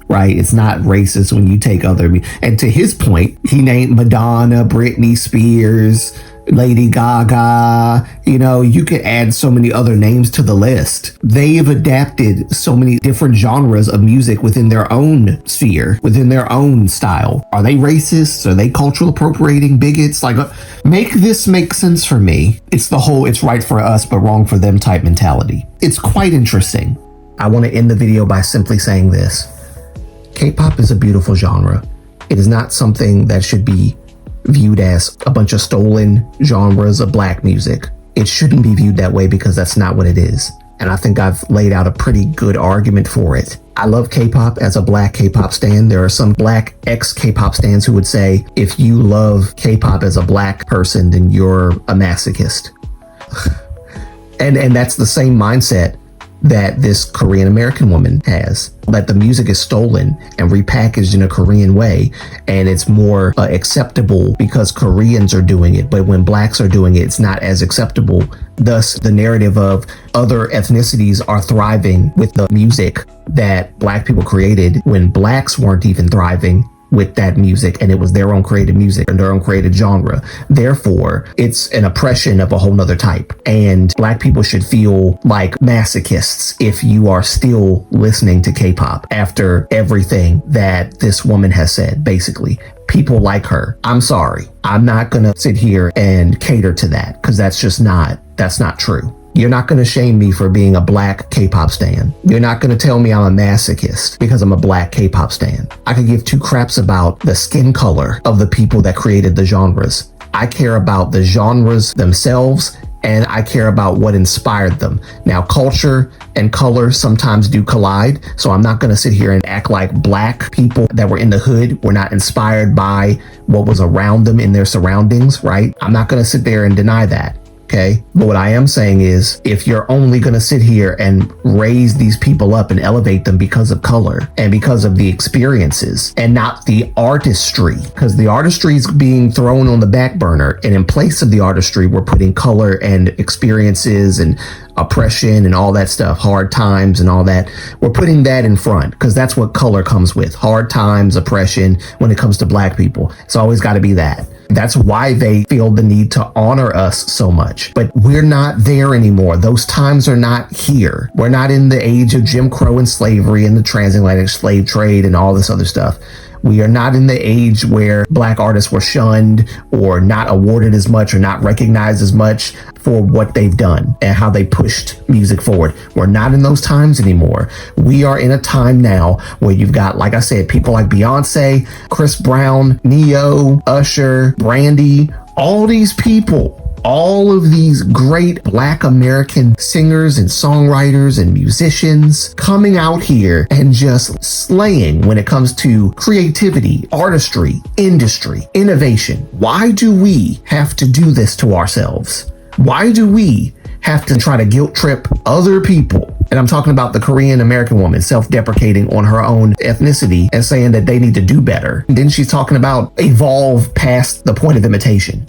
right? It's not racist when you take other music. And to his point, he named Madonna, Britney Spears, Lady Gaga, you could add so many other names to the list. They've adapted so many different genres of music within their own sphere, within their own style. Are they racists? Are they cultural appropriating bigots? Like, make this make sense for me. It's the whole, it's right for us, but wrong for them type mentality. It's quite interesting. I want to end the video by simply saying this. K-pop is a beautiful genre. It is not something that should be viewed as a bunch of stolen genres of black music. It shouldn't be viewed that way because that's not what it is. And I think I've laid out a pretty good argument for it. I love K-pop as a black K-pop stan. There are some black ex-K-pop stans who would say, if you love K-pop as a black person, then you're a masochist. and that's the same mindset that this Korean American woman has, that the music is stolen and repackaged in a Korean way, and it's more acceptable because Koreans are doing it, but when blacks are doing it, it's not as acceptable. Thus, the narrative of other ethnicities are thriving with the music that black people created when blacks weren't even thriving with that music, and it was their own created music and their own created genre. Therefore, it's an oppression of a whole nother type. And black people should feel like masochists if you are still listening to K-pop after everything that this woman has said, basically. People like her. I'm sorry. I'm not gonna sit here and cater to that because that's not true. You're not going to shame me for being a black K-pop stan. You're not going to tell me I'm a masochist because I'm a black K-pop stan. I could give two craps about the skin color of the people that created the genres. I care about the genres themselves and I care about what inspired them. Now, culture and color sometimes do collide, so I'm not going to sit here and act like black people that were in the hood were not inspired by what was around them in their surroundings, right? I'm not going to sit there and deny that. Okay. But what I am saying is, if you're only going to sit here and raise these people up and elevate them because of color and because of the experiences and not the artistry, because the artistry is being thrown on the back burner, and in place of the artistry, we're putting color and experiences and oppression and all that stuff, hard times and all that. We're putting that in front because that's what color comes with. Hard times, oppression. When it comes to black people, it's always got to be that. That's why they feel the need to honor us so much. But we're not there anymore. Those times are not here. We're not in the age of Jim Crow and slavery and the transatlantic slave trade and all this other stuff. We are not in the age where black artists were shunned or not awarded as much or not recognized as much for what they've done and how they pushed music forward. We're not in those times anymore. We are in a time now where you've got, like I said, people like Beyonce, Chris Brown, Neo, Usher, Brandy, all these people. All of these great black American singers and songwriters and musicians coming out here and just slaying when it comes to creativity, artistry, industry, innovation. Why do we have to do this to ourselves? Why do we have to try to guilt trip other people? And I'm talking about the Korean American woman self-deprecating on her own ethnicity and saying that they need to do better. And then she's talking about evolve past the point of imitation.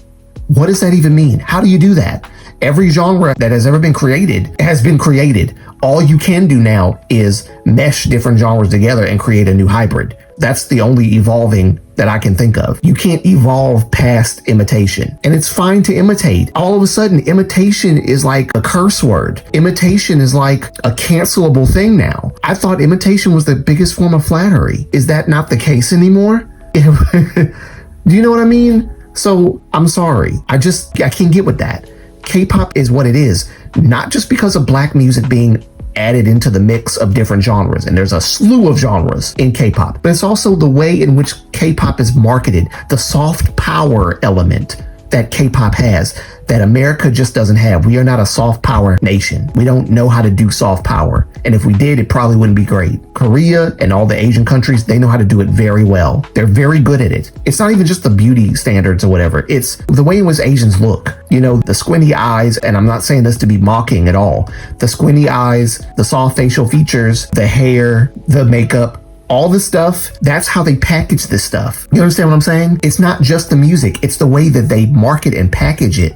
What does that even mean? How do you do that? Every genre that has ever been created has been created. All you can do now is mesh different genres together and create a new hybrid. That's the only evolving that I can think of. You can't evolve past imitation. And it's fine to imitate. All of a sudden, imitation is like a curse word. Imitation is like a cancelable thing now. I thought imitation was the biggest form of flattery. Is that not the case anymore? Do you know what I mean? So I'm sorry. I can't get with that. K-pop is what it is, not just because of black music being added into the mix of different genres. And there's a slew of genres in K-pop, but it's also the way in which K-pop is marketed, the soft power element that K-pop has that America just doesn't have. We are not a soft power nation. We don't know how to do soft power. And if we did, it probably wouldn't be great. Korea and all the Asian countries, they know how to do it very well. They're very good at it. It's not even just the beauty standards or whatever. It's the way in which Asians look. You know, the squinty eyes, and I'm not saying this to be mocking at all. The squinty eyes, the soft facial features, the hair, the makeup, all the stuff, that's how they package this stuff. You understand what I'm saying? It's not just the music, it's the way that they market and package it.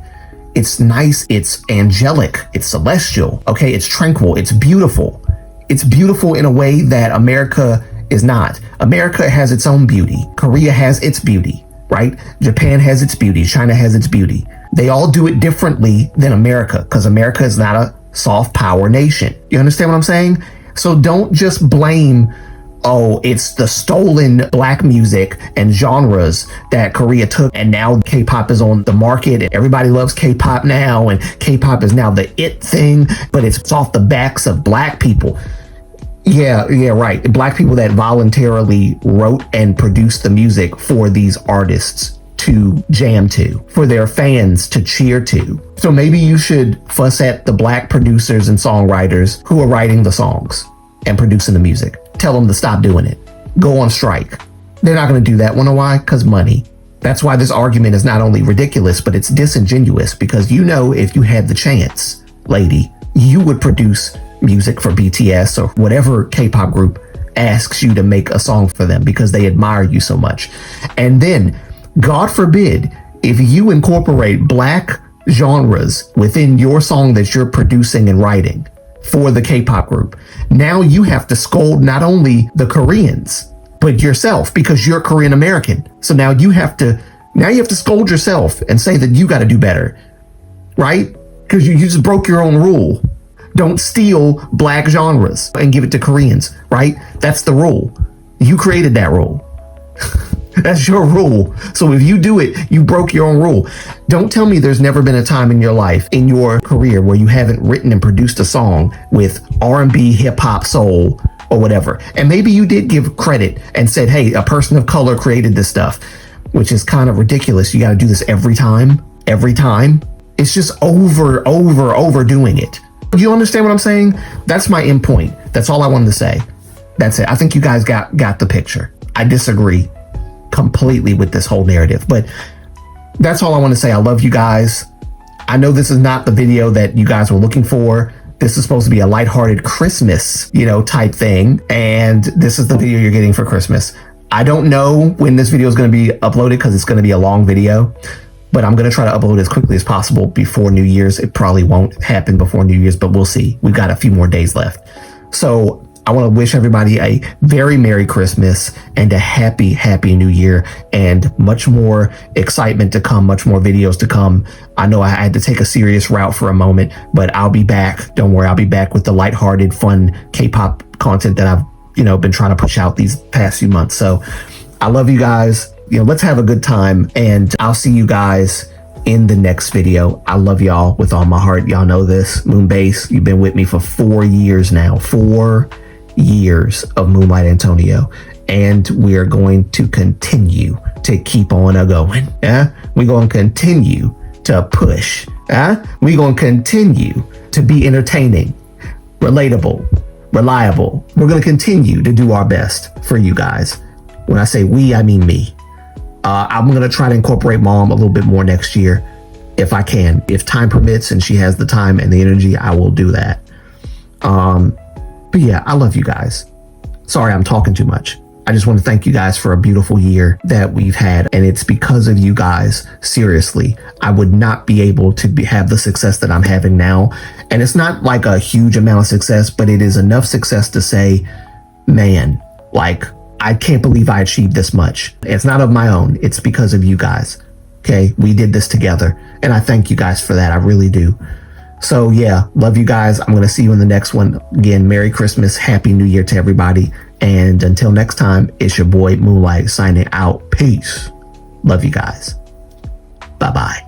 It's nice, it's angelic, it's celestial, okay? It's tranquil, it's beautiful. It's beautiful in a way that America is not. America has its own beauty. Korea has its beauty, right? Japan has its beauty. China has its beauty. They all do it differently than America because America is not a soft power nation. You understand what I'm saying? So don't just blame, oh, it's the stolen black music and genres that Korea took, and now K-pop is on the market and everybody loves K-pop now, and K-pop is now the it thing, but it's off the backs of black people. Yeah, right. Black people that voluntarily wrote and produced the music for these artists to jam to, for their fans to cheer to. So maybe you should fuss at the black producers and songwriters who are writing the songs and producing the music. Tell them to stop doing it. Go on strike. They're not going to do that. Wanna know why? Because money. That's why this argument is not only ridiculous, but it's disingenuous, because you know if you had the chance, lady, you would produce music for BTS or whatever K-pop group asks you to make a song for them because they admire you so much. And then, God forbid, if you incorporate black genres within your song that you're producing and writing for the K-pop group, now you have to scold not only the Koreans, but yourself, because you're Korean American. So now you have to scold yourself and say that you got to do better, right? Because you just broke your own rule. Don't steal black genres and give it to Koreans, right? That's the rule. You created that rule. That's your rule. So if you do it, you broke your own rule. Don't tell me there's never been a time in your life, in your career, where you haven't written and produced a song with R&B, hip hop, soul, or whatever. And maybe you did give credit and said, hey, a person of color created this stuff, which is kind of ridiculous. You got to do this every time. It's just overdoing it. Do you understand what I'm saying? That's my end point. That's all I wanted to say. That's it. I think you guys got the picture. I disagree completely with this whole narrative, but that's all I want to say. I love you guys. I know this is not the video that you guys were looking for. This is supposed to be a lighthearted Christmas, type thing. And this is the video you're getting for Christmas. I don't know when this video is going to be uploaded because it's going to be a long video, but I'm going to try to upload as quickly as possible before New Year's. It probably won't happen before New Year's, but we'll see. We've got a few more days left. So I want to wish everybody a very Merry Christmas and a happy New Year, and much more excitement to come, much more videos to come. I know I had to take a serious route for a moment, but I'll be back. Don't worry, I'll be back with the lighthearted, fun K-pop content that I've, been trying to push out these past few months. So I love you guys. Let's have a good time, and I'll see you guys in the next video. I love y'all with all my heart. Y'all know this. Moonbase, you've been with me for 4 years now. 4 years of Moonlight Antonio, and we are going to continue to keep on going. We're going to continue to push. We're going to continue to be entertaining, relatable, reliable. We're going to continue to do our best for you guys. When I say we, I mean me. I'm going to try to incorporate Mom a little bit more next year if I can. If time permits and she has the time and the energy, I will do that. But yeah, I love you guys. Sorry, I'm talking too much. I just want to thank you guys for a beautiful year that we've had. And it's because of you guys, seriously, I would not be able to have the success that I'm having now. And it's not like a huge amount of success, but it is enough success to say, man, I can't believe I achieved this much. It's not of my own. It's because of you guys. Okay. We did this together, and I thank you guys for that. I really do. So yeah, love you guys. I'm going to see you in the next one. Again, Merry Christmas, Happy New Year to everybody. And until next time, it's your boy Moonlight signing out. Peace. Love you guys. Bye-bye.